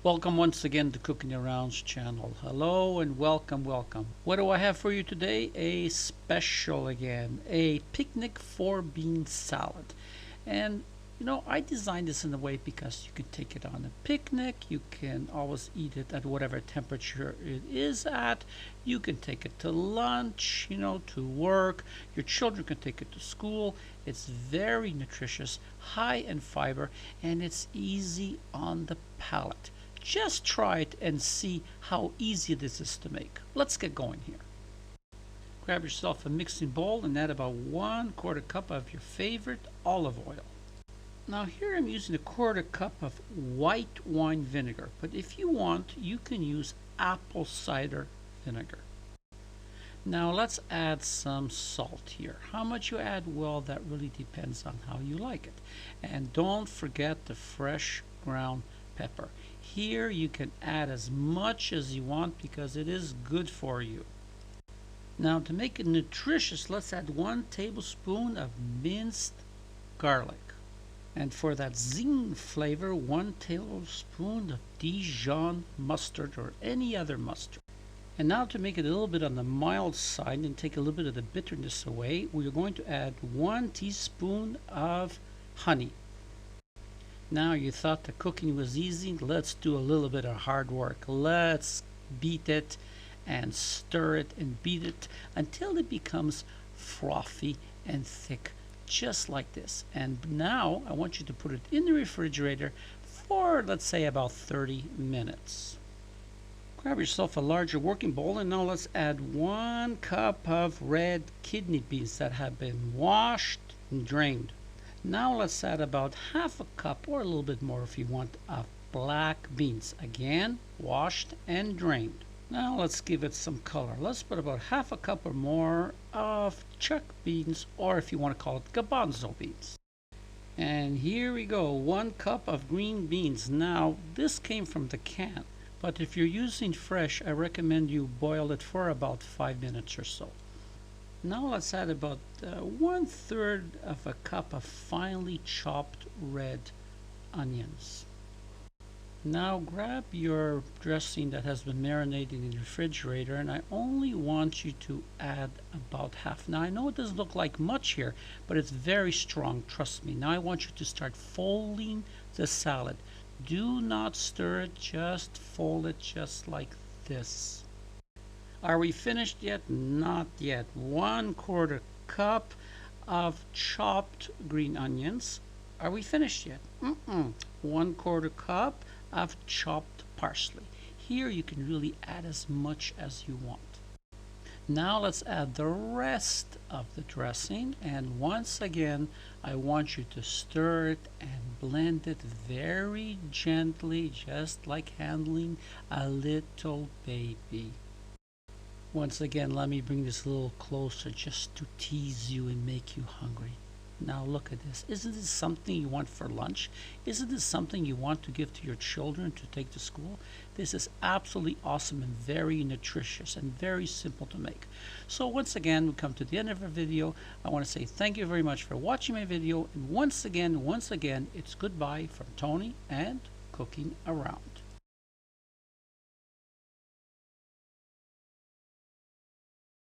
Welcome once again to CookingaRound's channel. Hello and welcome. What do I have for you today? A special again, a picnic 4-bean salad. And I designed this in a way because you can take it on a picnic, you can always eat it at whatever temperature it is at, you can take it to lunch, to work, your children can take it to school. It's very nutritious, high in fiber, and it's easy on the palate. Just try it and see how easy this is to make. Let's get going here. Grab yourself a mixing bowl and add about 1/4 cup of your favorite olive oil. Now here I'm using a 1/4 cup of white wine vinegar, but if you want, you can use apple cider vinegar. Now let's add some salt here. How much you add, well, that really depends on how you like it. And don't forget the fresh ground pepper. Here you can add as much as you want because it is good for you. Now to make it nutritious, let's add 1 tablespoon of minced garlic. And for that zing flavor, 1 tablespoon of Dijon mustard or any other mustard. And now to make it a little bit on the mild side and take a little bit of the bitterness away, we're going to add 1 teaspoon of honey. Now you thought the cooking was easy, let's do a little bit of hard work. Let's beat it and stir it and beat it until it becomes frothy and thick, just like this. And now I want you to put it in the refrigerator for, let's say, about 30 minutes. Grab yourself a larger working bowl and now let's add 1 cup of red kidney beans that have been washed and drained. Now let's add about 1/2 cup or a little bit more if you want of black beans, again washed and drained. Now let's give it some color. Let's put about 1/2 cup or more of chuck beans, or if you want to call it garbanzo beans. And here we go, 1 cup of green beans. Now this came from the can, but if you're using fresh, I recommend you boil it for about 5 minutes or so. Now let's add about 1/3 of a cup of finely chopped red onions. Now grab your dressing that has been marinated in the refrigerator, and I only want you to add about half. Now I know it doesn't look like much here, but it's very strong, trust me. Now I want you to start folding the salad. Do not stir it, just fold it just like this. Are we finished yet? Not yet. 1/4 cup of chopped green onions. Are we finished yet? 1/4 cup of chopped parsley. Here you can really add as much as you want. Now let's add the rest of the dressing, and once again I want you to stir it and blend it very gently, just like handling a little baby. Once again, let me bring this a little closer just to tease you and make you hungry. Now look at this. Isn't this something you want for lunch? Isn't this something you want to give to your children to take to school? This is absolutely awesome and very nutritious and very simple to make. So once again, we come to the end of our video. I want to say thank you very much for watching my video. And once again, it's goodbye from Tony and Cooking Around.